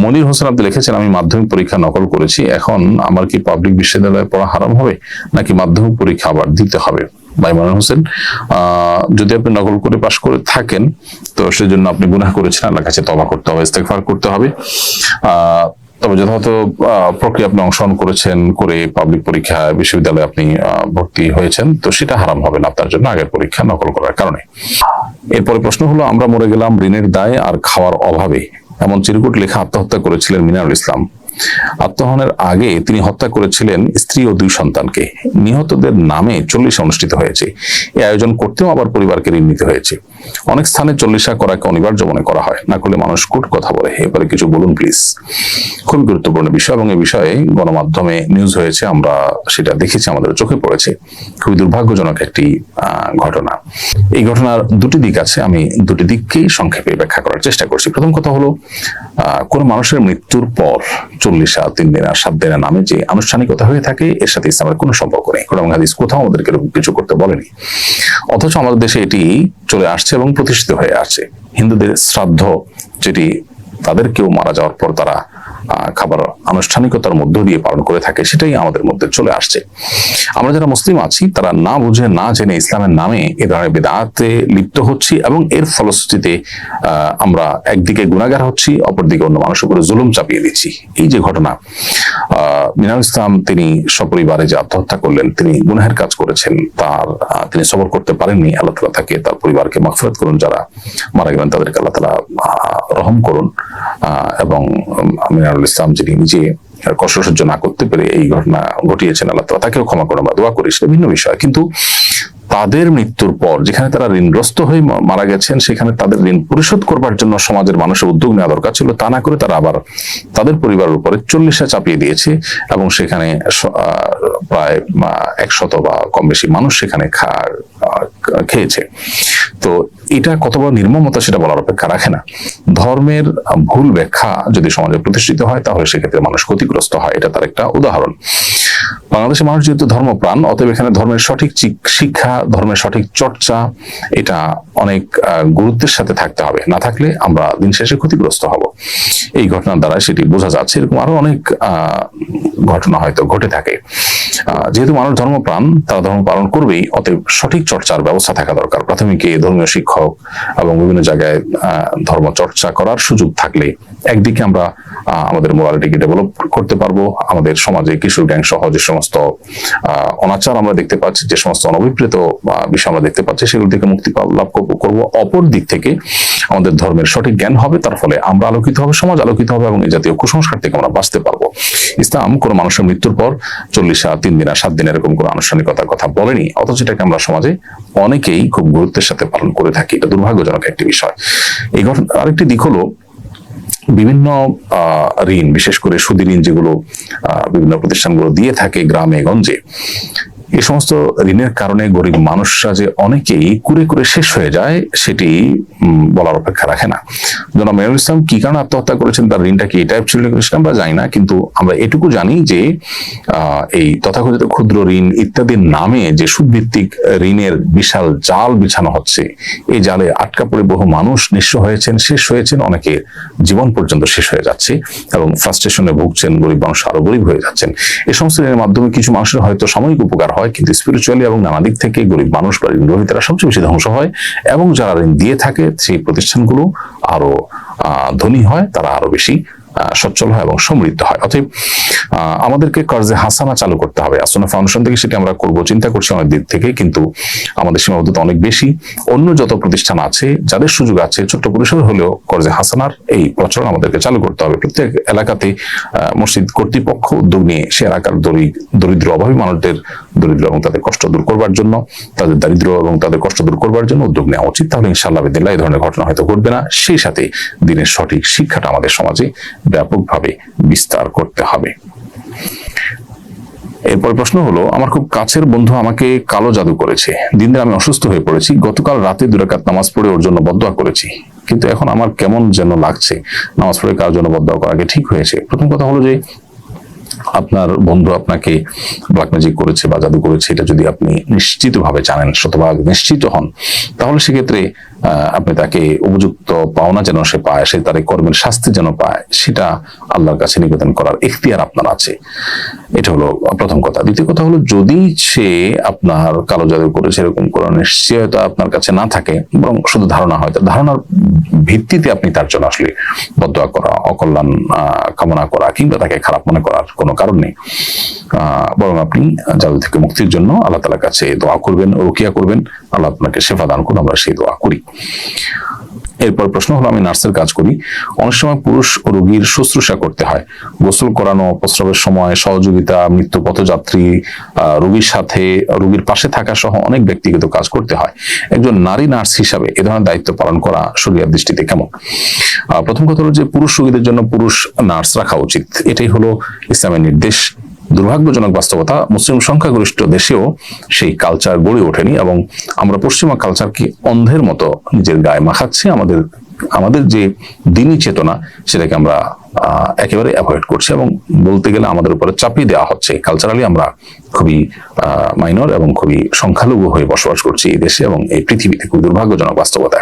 মনির হোসেন আপনি লিখেছেন, আমি মাধ্যমিক পরীক্ষা নকল করেছি, এখন আমার কি পাবলিক বিশ্ববিদ্যালয়ে পড়া হারাম হবে নাকি মাধ্যমিক পরীক্ষা আবার দিতে হবে? ভাই মনির হোসেন, যদি আপনি নকল করে পাশ করে থাকেন তো সেজন্য আপনি গুনাহ করেছেন, আল্লাহর কাছে তওবা করতে হবে, ইস্তেগফার করতে হবে। তবে যথাযথ প্রক্রিয়া আপনি অংশগ্রহণ করেছেন, করে পাবলিক পরীক্ষা বিশ্ববিদ্যালয়ে আপনি ভর্তি হয়েছেন, তো সেটা হারাম হবে না আপনার জন্য আগের পরীক্ষা নকল করার কারণে। এরপরে প্রশ্ন হলো, আমরা মরে গেলাম ঋণের দায় আর খাওয়ার অভাবে, এমন চিরকুট লেখা আত্মহত্যা করেছিলেন মিনারুল ইসলাম। আত্মহননের আগে তিনি হত্যা করেছিলেন স্ত্রী ও 2 সন্তানকে। নিহতদের নামে 40 অনুষ্ঠিত হয়েছে। এই আয়োজন করতেও আবার পরিবারকে ঋণ নিতে হয়েছে। অনেক স্থানে 40 করাকে অনিবার্য মনে করা হয়, না করলে মানুষ কূট কথা বলে। এবারে কিছু বলুন প্লিজ। খুব গুরুত্বপূর্ণ বিষয় এবং এই বিষয়ে গণমাধ্যমে নিউজ হয়েছে, আমরা সেটা দেখেছি, আমাদের চোখে পড়েছে। খুবই দুর্ভাগ্যজনক একটি ঘটনা। এই ঘটনার দুটি দিক আছে, আমি দুটি দিককেই সংক্ষেপে ব্যাখ্যা করার চেষ্টা করছি। প্রথম কথা হলো, কোন মানুষের মৃত্যুর পর 40 3 দিন আর 7 দিনের নামে যে আনুষ্ঠানিকতা হয়ে থাকে, এর সাথে ইসলামের কোনো সম্পর্ক নেই। কোরআন হাদিস কোথাও আমাদেরকে এরকম কিছু করতে বলেনি, অথচ আমাদের দেশে এটি চলে আসছে এবং প্রতিষ্ঠিত হয়ে আসছে। হিন্দুদের শ্রাদ্ধ, যেটি তাদের কেউ মারা যাওয়ার পর তারা খাবার আনুষ্ঠানিকতার মধ্য দিয়ে পালন করে থাকে, সেটাই আমাদের মধ্যে চলে আসছে। আমরা যারা মুসলিম আছি তারা না বুঝে না জেনে ইসলামের নামে এ ধরনের বিদআতে লিপ্ত হচ্ছি এবং এর ফলশ্রুতিতে আমরা একদিকে গুনাহগার হচ্ছি, অপরদিকে অন্য মানুষের উপরে জুলুম চাপিয়ে দিচ্ছি। এই যে ঘটনা, মিনারুল ইসলাম তিনি সপরিবারে যে আত্মহত্যা করলেন, তিনি গুনাহের কাজ করেছেন, তিনি সবর করতে পারেননি। আল্লাহ তাআলা তাকে, তার পরিবারকে মাগফিরাত করুন। যারা মারা গেলেন তাদেরকে আল্লাহ তাআলা রহম করুন। এবং মিনারুল ইসলাম যিনি নিজে কষ্ট সহ্য না করতে পেরে এই ঘটনা ঘটিয়েছেন, আল্লাহ তাআলা তাকেও ক্ষমা করুন, আমরা দোয়া করি, সেটা ভিন্ন বিষয়। কিন্তু তাদের মৃত্যুর পর যেখানে তারা ঋণগ্রস্ত হয়ে মারা গেছেন, সেখানে তাদের ঋণ পরিশোধ করবার জন্য সমাজের মানুষের উদ্যোগ নেওয়া দরকার ছিল। তা না করে তারা আবার তাদের পরিবারের উপরে 40 চাপিয়ে দিয়েছে এবং সেখানে প্রায় 100 বা কম বেশি মানুষ সেখানে খেয়েছে। তো এটা কত বড় নির্মমতা সেটা বলার অপেক্ষা রাখে না। ধর্মের ভুল ব্যাখ্যা যদি সমাজে প্রতিষ্ঠিত হয় তাহলে সেক্ষেত্রে মানুষ ক্ষতিগ্রস্ত হয়, এটা তার একটা উদাহরণ। বাংলাদেশের মানুষ যেহেতু ধর্মপ্রাণ, অতএব এখানে ধর্মের সঠিক শিক্ষা, ধর্মের সঠিক চর্চা, এটা অনেক গুরুত্বের সাথে থাকতে হবে। না থাকলে আমরা দিন শেষে ক্ষতিগ্রস্ত হব। এই ঘটনার দ্বারা সেটি বোঝা যাচ্ছে। এরকম আরো অনেক ঘটনা হয়তো ঘটে থাকে। যেহেতু মানুষ ধর্মপ্রাণ, তারা ধর্ম পালন করবেই, অতএব সঠিক চর্চার ব্যবস্থা থাকা দরকার। প্রাথমিকে ধর্মীয় শিক্ষক এবং বিভিন্ন জায়গায় ধর্ম চর্চা করার সুযোগ থাকলে একদিকে আমরা আমাদের মোরালিটিকে ডেভেলপ করতে পারবো। আমাদের সমাজে কিশোর গ্যাং সহ যে সমস্ত অনাচার আমরা দেখতে পাচ্ছি, যে সমস্ত অনভিপ্রেত বিষয় আমরা দেখতে পাচ্ছি, সেগুলো থেকে মুক্তি লাভ করবো। অপর দিক থেকে আমাদের ধর্মের সঠিক জ্ঞান হবে, তার ফলে আমরা আলোকিত হবে, সমাজ আলোকিত হবে এবং এই জাতীয় কুসংস্কার থেকে আমরা বাঁচতে পারবো। ইসলাম কোনো মানুষের মৃত্যুর পর 40 3 দিন আর 7 দিন এরকম কোনো আনুষ্ঠানিকতার কথা বলেনি, অথচ এটাকে আমরা সমাজে অনেকেই খুব গুরুত্বের সাথে পালন করে থাকি। এটা দুর্ভাগ্যজনক একটি বিষয়। এই ঘটনা আরেকটি দিক হলো, বিভিন্ন ঋণ, বিশেষ করে সুদী ঋণ যেগুলো বিভিন্ন প্রতিষ্ঠানগুলো দিয়ে থাকে গ্রামে গঞ্জে, এই সমস্ত ঋণের কারণে গরিব মানুষরা যে অনেকেই কুরে কুরে শেষ হয়ে যায়, সেটি বলার অপেক্ষা রাখে না। জনাব মিনারুল ইসলাম কি কারণে আত্মহত্যা করেছেন, তার ঋণটা কি এই টাইপ ছিল আমরা জানি না, কিন্তু আমরা এটুকু জানি যে এই তথাকথিত ক্ষুদ্র ঋণ ইত্যাদির নামে যে সুদভিত্তিক ঋণের বিশাল জাল বিছানো হচ্ছে, এই জালে আটকা পড়ে বহু মানুষ নিঃস্ব হয়েছেন, শেষ হয়েছেন, অনেকে জীবন পর্যন্ত শেষ হয়ে যাচ্ছে এবং ফ্রাস্ট্রেশনে ভুগছেন, গরিব মানুষ আরো গরিব হয়ে যাচ্ছেন। এই সমস্ত ঋণের মাধ্যমে কিছু মানুষের হয়তো সাময়িক উপকার হয়, কিন্তু স্পিরিচুয়ালি এবং নানা দিক থেকে গরিব মানুষ বা ঋণ গ্রহীতারা সবচেয়ে বেশি ধ্বংস হয় এবং যারা ঋণ দিয়ে থাকে সেই প্রতিষ্ঠানগুলো আরো ধনী হয়, তারা আরো বেশি সচ্ছল হয় এবং সমৃদ্ধ হয়। অতএব আমাদেরকে কর্জে হাসানা চালু করতে হবে। আসনা ফাউন্ডেশন থেকে সেটি আমরা করব, চিন্তা করছি অনেক দিক থেকে, কিন্তু আমাদের সীমাবদ্ধতা অনেক বেশি। অন্য যত প্রতিষ্ঠান আছে, যাদের সুযোগ আছে, ছোট্ট পরিসর হলেও কর্জে হাসানার এই প্রচলন আমাদেরকে চালু করতে হবে। প্রত্যেক এলাকাতে মসজিদ কর্তৃপক্ষ উদ্যোগ নিয়ে সে এলাকার দরিদ্র অভাবী মানুষদের দরিদ্র এবং তাদের কষ্ট দূর করবার জন্য, তাদের দারিদ্র এবং তাদের কষ্ট দূর করবার জন্য উদ্যোগ নেওয়া উচিত। তাহলে ইনশাআল্লাহ বিদিল্লাহ এই ধরনের ঘটনা হয়তো ঘটবে না। সেই সাথে দিনের সঠিক শিক্ষাটা আমাদের সমাজে ব্যাপকভাবে বিস্তার করতে হবে। এরপর প্রশ্ন হলো, আমার খুব কাছের বন্ধু আমাকে কালো জাদু করেছে, দিন দিন আমি অসুস্থ হয়ে পড়েছি। গতকাল রাতে 2 রাকাত নামাজ পড়ে ওর জন্য বদদোয়া করেছি, কিন্তু এখন আমার কেমন যেন লাগছে। নামাজ পড়ে কারোর জন্য বদদোয়া করা কি ঠিক হয়েছে? প্রথম কথা হলো যে আপনার বন্ধু আপনাকে ব্ল্যাক ম্যাজিক করেছে বা জাদু করেছে, এটা যদি আপনি নিশ্চিতভাবে জানেন, শতভাগ নিশ্চিত হন, তাহলে সেক্ষেত্রে আপনি তাকে উপযুক্ত পাওনা যেন সে পায়, সে তার কর্মের শাস্তি যেন পায়, সেটা আল্লাহর কাছে নিবেদন করার ইখতিয়ার আপনার আছে। এটা হলো প্রথম কথা। দ্বিতীয় কথা হলো, যদি সে আপনার কালো জাদু করেছে এরকম কোনো নিশ্চয়তা আপনার কাছে না থাকে, বরং শুধু ধারণা হয়, ধারণার ভিত্তিতে আপনি তার জন্য আসলে বদদোয়া করা, অকল্যাণ কামনা করা কিংবা তাকে খারাপ মনে করার কোনো কারণ নেই। বরং আপনি জাদু থেকে মুক্তির জন্য আল্লাহ তাআলার কাছে দোয়া করবেন, রুকিয়া করবেন, আল্লাহ আপনাকে শেফা দান করুন, আমরা সেই দোয়া করি। এরপর প্রশ্ন হলো, আমি নার্সের কাজ করি, অনেক সময় পুরুষ রোগীর শুশ্রূষা করতে হয়, গোসল করানো, প্রস্রাবের সময় সহযোগিতা, মৃত্যু পথযাত্রী, রোগীর সাথে রোগীর পাশে থাকা সহ অনেক ব্যক্তিগত কাজ করতে হয়। একজন নারী নার্স হিসাবে এ ধরনের দায়িত্ব পালন করা শরীয়তের দৃষ্টিতে কেমন? প্রথম কথা হলো যে পুরুষ রোগীদের জন্য পুরুষ নার্স রাখা উচিত, এটাই হলো ইসলামের নির্দেশ। দুর্ভাগ্যজনক বাস্তবতা, মুসলিম সংখ্যাগরিষ্ঠ দেশেও সেই কালচার গড়ে ওঠেনি এবং আমরা পশ্চিমা কালচারকে অন্ধের মতো নিজের গায়ে মাখাচ্ছি। আমাদের যে দিনী চেতনা সেটাকে আমরা একেবারে অ্যাভয়েড করছি এবং বলতে গেলে আমাদের উপরে চাপিয়ে দেওয়া হচ্ছে। কালচারালি আমরা খুবই মাইনর এবং খুবই সংখ্যালঘু হয়ে বসবাস করছি এই দেশে এবং এই পৃথিবীতে। খুব দুর্ভাগ্যজনক বাস্তবতা।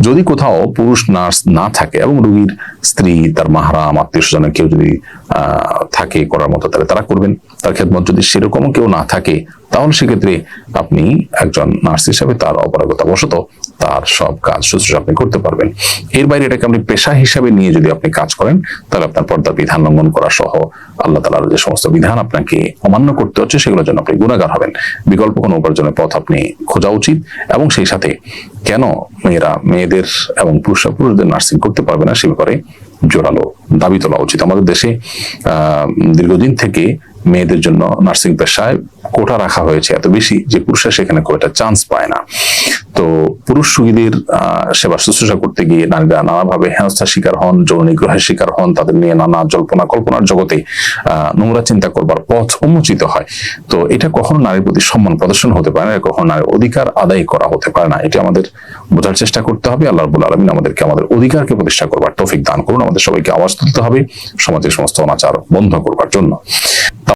যদি কোথাও পুরুষ নার্স না থাকে এবং রোগীর স্ত্রী, তার মাহরাম, আত্মীয় স্বজনের কেউ যদি থাকে করার মতো, তাহলে তারা করবেন। তার খেদমত যদি সেরকম কেউ না থাকে, তাহলে সেক্ষেত্রে আপনি একজন নার্স হিসাবে তার অপারগতা বশত তার সব কাজ শুশ্রূষা আপনি করতে পারবেন। এর বাইরে এটাকে আপনি পেশা হিসাবে নিয়ে যদি আপনি কাজ করেন, তাহলে আপনার পর্দার বিধান লঙ্ঘন করা সহ আল্লাহ তাআলার যে সমস্ত বিধান আপনাকে অমান্য করতে হচ্ছে, সেগুলোর জন্য আপনি গুনাহগার হবেন। বিকল্প কোনো উপার্জনের পথ আপনি খোঁজা উচিত এবং সেই সাথে কেন মেয়েদের এবং পুরুষদের নার্সিং করতে পারবে না সে ব্যাপারে জোরালো দাবি তোলা উচিত। আমাদের দেশে দীর্ঘদিন থেকে মেয়েদের জন্য নার্সিং পেশায় কোটা রাখা হয়েছে এত বেশি যে পুরুষরা সেখানে খুব একটা চান্স পায় না। তো পুরুষ রোগীদের সেবা শুশ্রূষা করতে গিয়ে নারীরা নানাভাবে হেনস্থার শিকার হন, যৌন নিগ্রহের শিকার হন, তাদের নিয়ে নানা জল্পনা কল্পনার জগতে নোংরা চিন্তা করবার পথ উন্মোচিত হয়। তো এটা কখনো নারীর প্রতি সম্মান প্রদর্শন হতে পারে না, কখনো নারীর অধিকার আদায় করা হতে পারে না। এটা আমাদের বোঝার চেষ্টা করতে হবে। আল্লাহ রাব্বুল আলামিন আমাদেরকে আমাদের অধিকারকে প্রতিষ্ঠা করবার তৌফিক দান করুন। আমাদের সবাইকে আওয়াজ তুলতে হবে সমাজের সমস্ত অনাচার বন্ধ করবার জন্য।